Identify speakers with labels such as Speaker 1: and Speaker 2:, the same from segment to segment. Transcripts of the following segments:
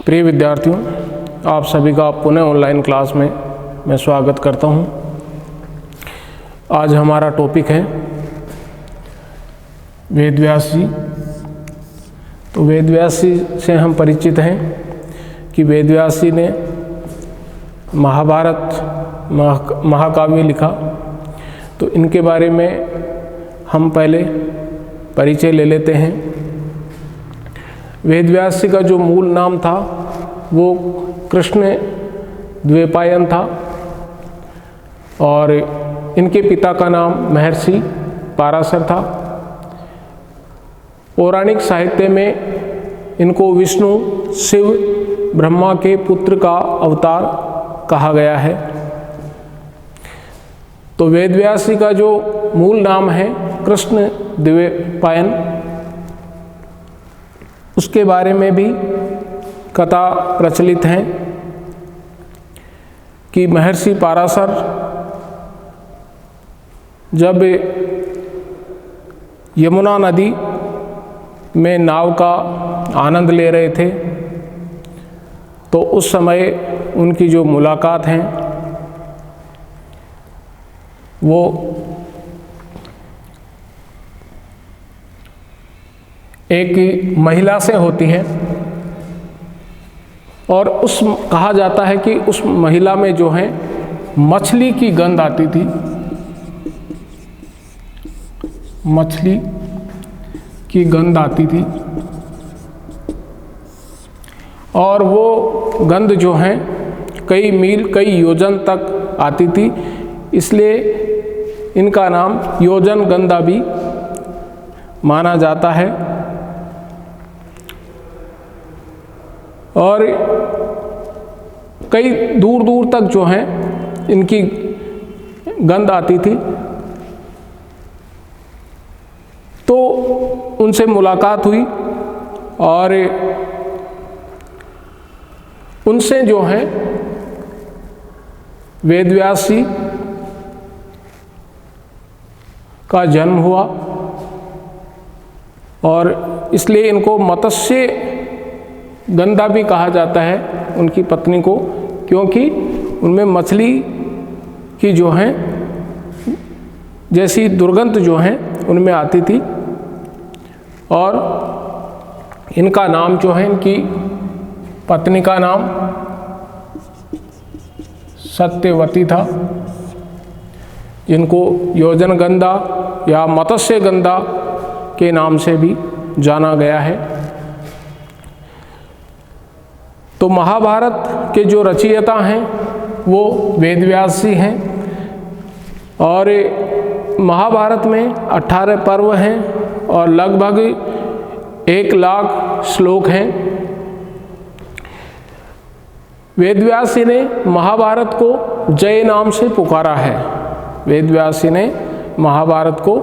Speaker 1: प्रिय विद्यार्थियों, आप सभी का पुनः ऑनलाइन क्लास में मैं स्वागत करता हूं। आज हमारा टॉपिक है वेदव्यास जी। तो वेदव्यास जी से हम परिचित हैं कि वेदव्यास जी ने महाभारत महाकाव्य लिखा। तो इनके बारे में हम पहले परिचय ले लेते हैं। वेदव्यास जी का जो मूल नाम था वो कृष्ण द्वैपायन था और इनके पिता का नाम महर्षि पाराशर था। पौराणिक साहित्य में इनको विष्णु, शिव, ब्रह्मा के पुत्र का अवतार कहा गया है। तो वेदव्यास जी का जो मूल नाम है कृष्ण द्वैपायन, उसके बारे में भी कथा प्रचलित है कि महर्षि पाराशर जब यमुना नदी में नाव का आनंद ले रहे थे तो उस समय उनकी जो मुलाकात है वो एक महिला से होती है और कहा जाता है कि उस महिला में जो है मछली की गंध आती थी। मछली की गंध आती थी और वो गंध जो है कई मील, कई योजन तक आती थी, इसलिए इनका नाम योजन गंधा भी माना जाता है। और कई दूर दूर तक जो है इनकी गंध आती थी। तो उनसे मुलाकात हुई और उनसे जो है वेदव्यास जी का जन्म हुआ और इसलिए इनको मत्स्य गंधा भी कहा जाता है उनकी पत्नी को, क्योंकि उनमें मछली की जो है जैसी दुर्गंध जो है उनमें आती थी। और इनका नाम जो है, इनकी पत्नी का नाम सत्यवती था, जिनको योजन गंधा या मत्स्य गंधा के नाम से भी जाना गया है। तो महाभारत के जो रचयिता हैं वो वेदव्यास जी हैं और महाभारत में 18 पर्व हैं और लगभग 1,00,000 श्लोक हैं। वेदव्यास जी ने महाभारत को जय नाम से पुकारा है। वेदव्यास जी ने महाभारत को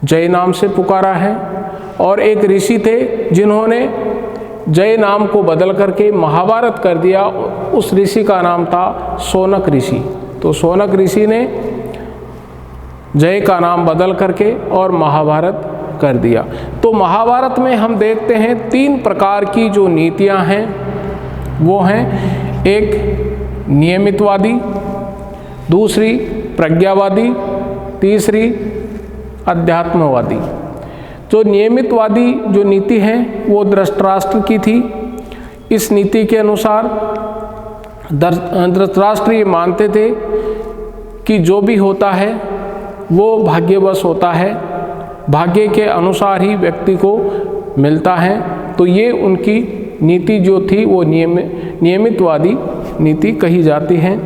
Speaker 1: जय नाम से पुकारा है और एक ऋषि थे जिन्होंने जय नाम को बदल करके महाभारत कर दिया। उस ऋषि का नाम था शौनक ऋषि। तो शौनक ऋषि ने जय का नाम बदल करके और महाभारत कर दिया। तो महाभारत में हम देखते हैं 3 प्रकार की जो नीतियां हैं वो हैं, एक नियमितवादी, दूसरी प्रज्ञावादी, तीसरी अध्यात्मवादी। जो नियमितवादी जो नीति है वो धृतराष्ट्र की थी। इस नीति के अनुसार धृतराष्ट्र ये मानते थे कि जो भी होता है वो भाग्यवश होता है, भाग्य के अनुसार ही व्यक्ति को मिलता है। तो ये उनकी नीति जो थी वो नियमितवादी नीति कही जाती है।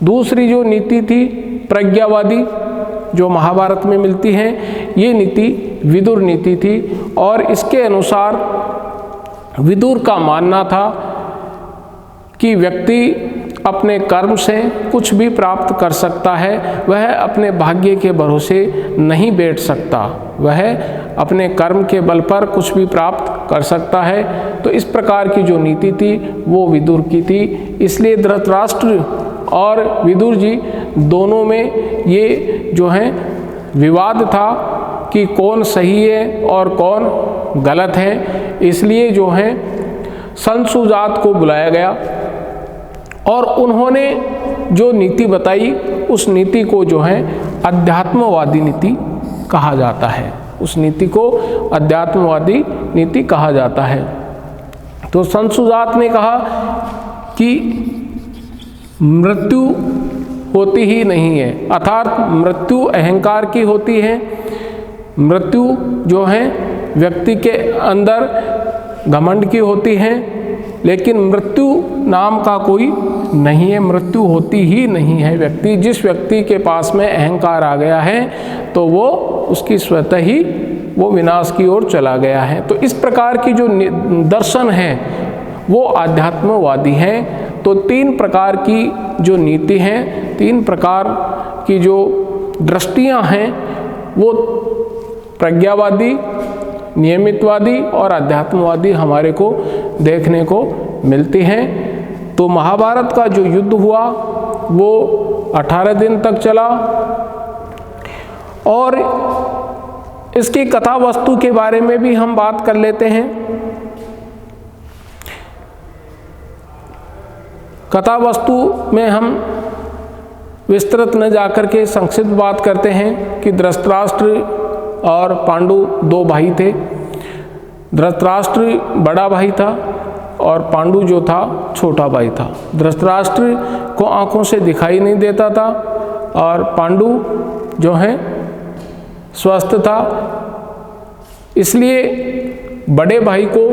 Speaker 1: दूसरी जो नीति थी प्रज्ञावादी, जो महाभारत में मिलती है, ये नीति विदुर नीति थी और इसके अनुसार विदुर का मानना था कि व्यक्ति अपने कर्म से कुछ भी प्राप्त कर सकता है, वह अपने भाग्य के भरोसे नहीं बैठ सकता, वह अपने कर्म के बल पर कुछ भी प्राप्त कर सकता है। तो इस प्रकार की जो नीति थी वो विदुर की थी। इसलिए धृतराष्ट्र और विदुर जी दोनों में ये जो है विवाद था कि कौन सही है और कौन गलत है। इसलिए जो है संसुजात को बुलाया गया और उन्होंने जो नीति बताई उस नीति को जो है अध्यात्मवादी नीति कहा जाता है। उस नीति को अध्यात्मवादी नीति कहा जाता है। तो संसुजात ने कहा कि मृत्यु होती ही नहीं है, अर्थात मृत्यु अहंकार की होती है। मृत्यु जो है व्यक्ति के अंदर घमंड की होती है, लेकिन मृत्यु नाम का कोई नहीं है, मृत्यु होती ही नहीं है। जिस व्यक्ति के पास में अहंकार आ गया है तो वो उसकी स्वतः ही वो विनाश की ओर चला गया है। तो इस प्रकार की जो दर्शन है वो आध्यात्मवादी हैं। तो 3 प्रकार की जो नीति हैं, 3 प्रकार की जो दृष्टियां हैं, वो प्रज्ञावादी, नियमितवादी और अध्यात्मवादी हमारे को देखने को मिलती हैं। तो महाभारत का जो युद्ध हुआ वो 18 दिन तक चला और इसकी कथा वस्तु के बारे में भी हम बात कर लेते हैं। कथा वस्तु में हम विस्तृत न जाकर के संक्षिप्त बात करते हैं कि धृतराष्ट्र और पांडु 2 भाई थे। धृतराष्ट्र बड़ा भाई था और पांडु जो था छोटा भाई था। धृतराष्ट्र को आंखों से दिखाई नहीं देता था और पांडु जो है स्वस्थ था, इसलिए बड़े भाई को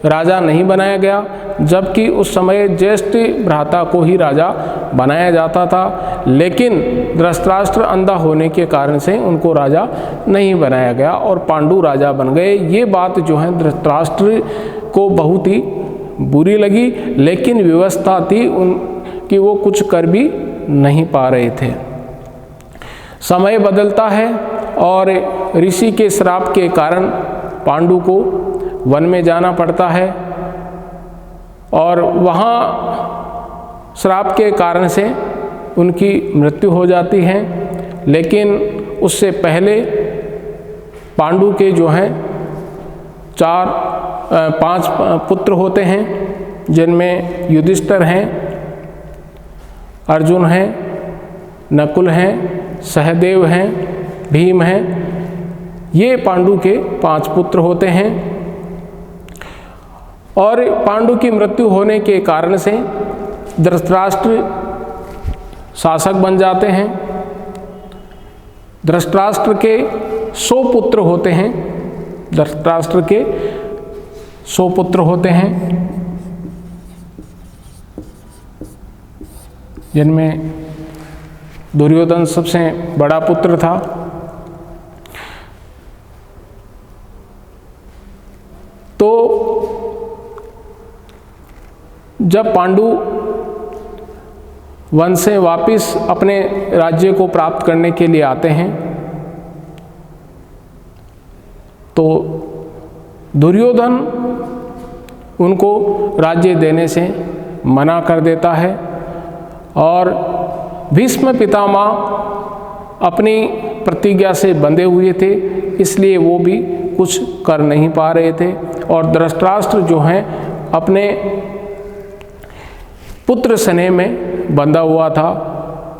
Speaker 1: राजा नहीं बनाया गया, जबकि उस समय ज्येष्ठ भ्राता को ही राजा बनाया जाता था। लेकिन धृतराष्ट्र अंधा होने के कारण से उनको राजा नहीं बनाया गया और पांडु राजा बन गए। ये बात जो है धृतराष्ट्र को बहुत ही बुरी लगी, लेकिन व्यवस्था थी उनकी, वो कुछ कर भी नहीं पा रहे थे। समय बदलता है और ऋषि के श्राप के कारण पांडु को वन में जाना पड़ता है और वहाँ श्राप के कारण से उनकी मृत्यु हो जाती है। लेकिन उससे पहले पांडु के जो हैं 5 पुत्र होते हैं, जिनमें युधिष्ठिर हैं, अर्जुन हैं, नकुल हैं, सहदेव हैं, भीम हैं। ये पांडु के 5 पुत्र होते हैं और पांडु की मृत्यु होने के कारण से धृतराष्ट्र शासक बन जाते हैं। धृतराष्ट्र के 100 पुत्र होते हैं। धृतराष्ट्र के 100 पुत्र होते हैं, जिनमें दुर्योधन सबसे बड़ा पुत्र था। तो जब पांडु वन से वापिस अपने राज्य को प्राप्त करने के लिए आते हैं तो दुर्योधन उनको राज्य देने से मना कर देता है और भीष्म पितामह अपनी प्रतिज्ञा से बंधे हुए थे, इसलिए वो भी कुछ कर नहीं पा रहे थे। और धृतराष्ट्र जो हैं अपने पुत्र स्नेह में बंधा हुआ था।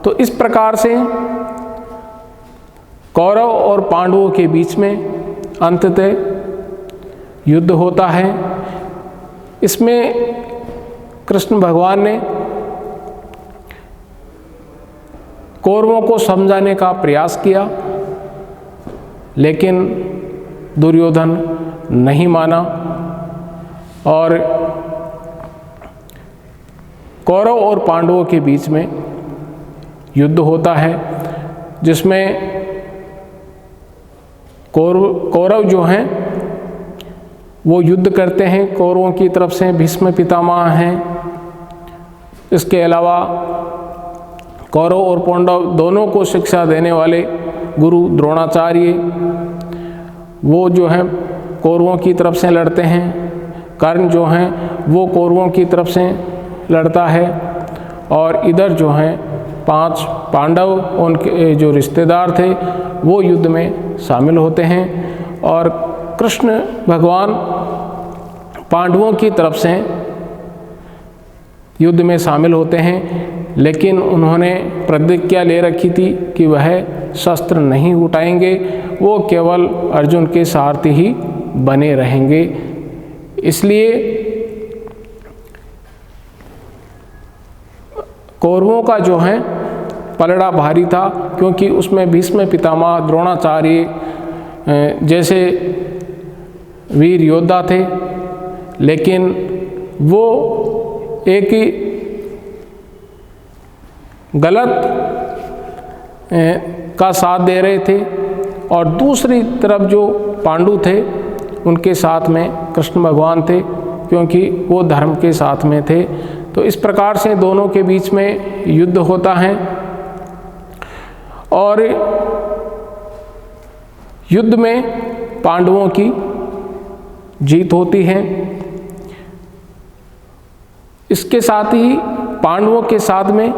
Speaker 1: तो इस प्रकार से कौरव और पांडवों के बीच में अंततः युद्ध होता है। इसमें कृष्ण भगवान ने कौरवों को समझाने का प्रयास किया, लेकिन दुर्योधन नहीं माना और कौरव और पांडवों के बीच में युद्ध होता है, जिसमें कौरव जो हैं वो युद्ध करते हैं। कौरवों की तरफ से भीष्म पितामह हैं। इसके अलावा कौरव और पांडव दोनों को शिक्षा देने वाले गुरु द्रोणाचार्य वो जो हैं कौरवों की तरफ से लड़ते हैं। कर्ण जो हैं वो कौरवों की तरफ से लड़ता है और इधर जो हैं 5 पांडव उनके जो रिश्तेदार थे वो युद्ध में शामिल होते हैं और कृष्ण भगवान पांडवों की तरफ से युद्ध में शामिल होते हैं, लेकिन उन्होंने प्रतिज्ञा ले रखी थी कि वह शस्त्र नहीं उठाएंगे, वो केवल अर्जुन के सारथी ही बने रहेंगे। इसलिए कौरवों का जो है पलड़ा भारी था, क्योंकि उसमें भीष्म पितामह, द्रोणाचार्य जैसे वीर योद्धा थे, लेकिन वो एक गलत का साथ दे रहे थे, और दूसरी तरफ जो पांडु थे उनके साथ में कृष्ण भगवान थे, क्योंकि वो धर्म के साथ में थे। तो इस प्रकार से दोनों के बीच में युद्ध होता है, और युद्ध में पांडवों की जीत होती है। इसके साथ ही पांडवों के साथ में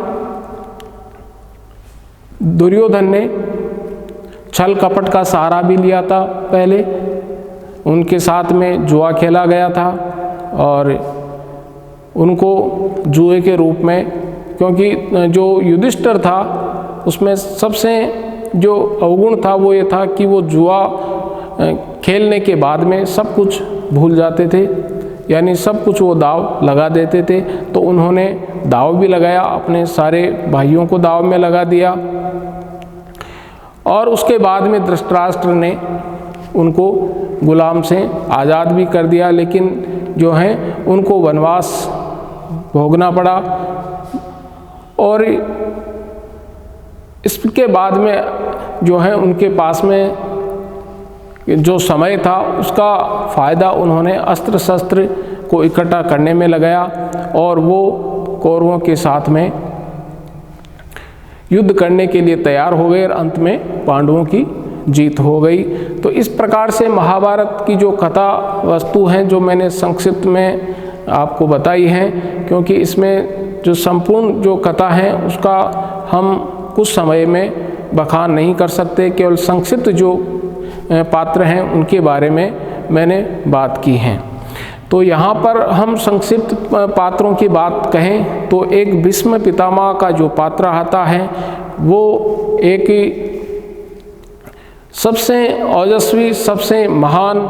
Speaker 1: दुर्योधन ने छल कपट का सहारा भी लिया था। पहले उनके साथ में जुआ खेला गया था, और उनको जुए के रूप में, क्योंकि जो युधिष्ठिर था उसमें सबसे जो अवगुण था वो ये था कि वो जुआ खेलने के बाद में सब कुछ भूल जाते थे, यानी सब कुछ वो दाव लगा देते थे। तो उन्होंने दाव भी लगाया, अपने सारे भाइयों को दाव में लगा दिया, और उसके बाद में धृतराष्ट्र ने उनको गुलाम से आज़ाद भी कर दिया, लेकिन जो है उनको वनवास भोगना पड़ा। और इसके बाद में जो है उनके पास में जो समय था उसका फ़ायदा उन्होंने अस्त्र शस्त्र को इकट्ठा करने में लगाया, और वो कौरवों के साथ में युद्ध करने के लिए तैयार हो गए, और अंत में पांडवों की जीत हो गई। तो इस प्रकार से महाभारत की जो कथा वस्तु हैं, जो मैंने संक्षिप्त में आपको बताई हैं, क्योंकि इसमें जो संपूर्ण जो कथा है उसका हम कुछ समय में बखान नहीं कर सकते, केवल संक्षिप्त जो पात्र हैं उनके बारे में मैंने बात की है। तो यहाँ पर हम संक्षिप्त पात्रों की बात कहें तो एक भीष्म पितामह का जो पात्र आता है वो एक सबसे ओजस्वी, सबसे महान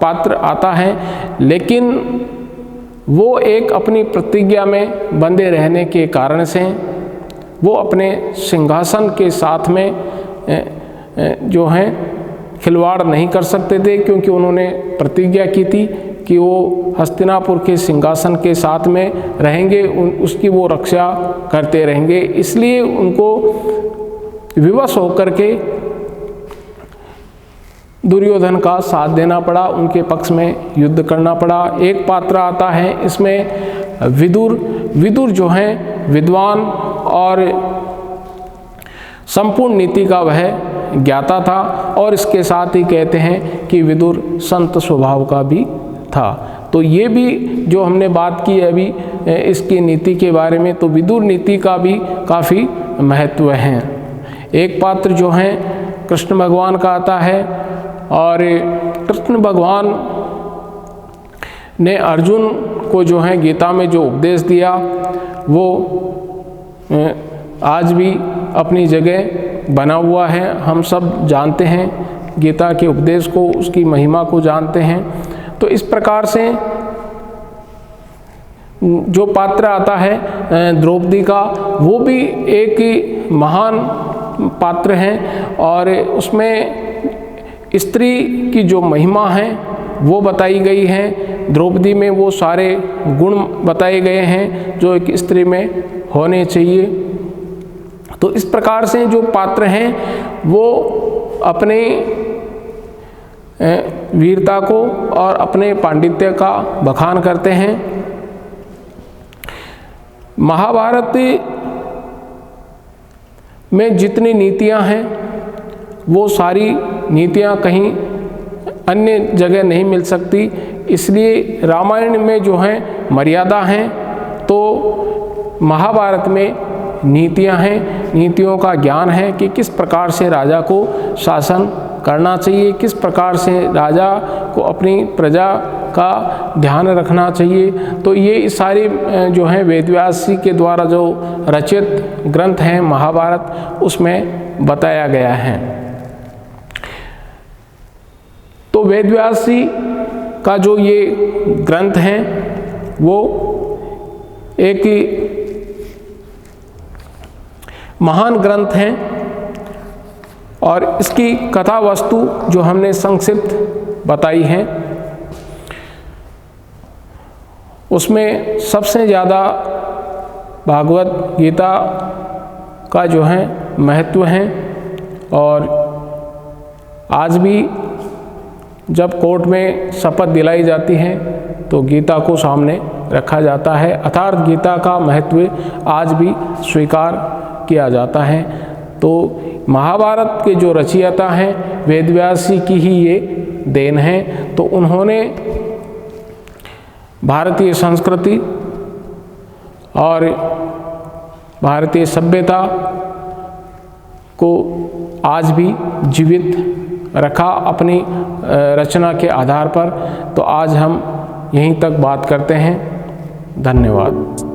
Speaker 1: पात्र आता है, लेकिन वो एक अपनी प्रतिज्ञा में बंधे रहने के कारण से वो अपने सिंहासन के साथ में जो है खिलवाड़ नहीं कर सकते थे, क्योंकि उन्होंने प्रतिज्ञा की थी कि वो हस्तिनापुर के सिंहासन के साथ में रहेंगे, उसकी वो रक्षा करते रहेंगे। इसलिए उनको विवश होकर के दुर्योधन का साथ देना पड़ा, उनके पक्ष में युद्ध करना पड़ा। एक पात्र आता है इसमें विदुर। विदुर जो हैं विद्वान और संपूर्ण नीति का वह ज्ञाता था, और इसके साथ ही कहते हैं कि विदुर संत स्वभाव का भी था। तो ये भी जो हमने बात की है अभी इसकी नीति के बारे में, तो विदुर नीति का भी काफ़ी महत्व है। एक पात्र जो है कृष्ण भगवान का आता है, और कृष्ण भगवान ने अर्जुन को जो है गीता में जो उपदेश दिया वो आज भी अपनी जगह बना हुआ है। हम सब जानते हैं गीता के उपदेश को, उसकी महिमा को जानते हैं। तो इस प्रकार से जो पात्र आता है द्रौपदी का, वो भी एक महान पात्र हैं, और उसमें स्त्री की जो महिमा है वो बताई गई है। द्रौपदी में वो सारे गुण बताए गए हैं जो एक स्त्री में होने चाहिए। तो इस प्रकार से जो पात्र हैं वो अपने वीरता को और अपने पांडित्य का बखान करते हैं। महाभारत में जितनी नीतियां हैं वो सारी नीतियां कहीं अन्य जगह नहीं मिल सकती, इसलिए रामायण में जो है मर्यादा हैं तो महाभारत में नीतियां हैं। नीतियों का ज्ञान है कि किस प्रकार से राजा को शासन करना चाहिए, किस प्रकार से राजा को अपनी प्रजा का ध्यान रखना चाहिए। तो ये सारी जो हैं वेदव्यास जी के द्वारा जो रचित ग्रंथ हैं महाभारत, उसमें बताया गया है। तो वेदव्यास जी का जो ये ग्रंथ हैं वो एक महान ग्रंथ हैं और इसकी कथा वस्तु जो हमने संक्षिप्त बताई हैं उसमें सबसे ज़्यादा भागवत गीता का जो है महत्व है। और आज भी जब कोर्ट में शपथ दिलाई जाती है तो गीता को सामने रखा जाता है, अर्थात गीता का महत्व आज भी स्वीकार किया जाता है। तो महाभारत के जो रचयिता हैं वेदव्यास जी की ही ये देन है। तो उन्होंने भारतीय संस्कृति और भारतीय सभ्यता को आज भी जीवित रखा अपनी रचना के आधार पर। तो आज हम यहीं तक बात करते हैं। धन्यवाद।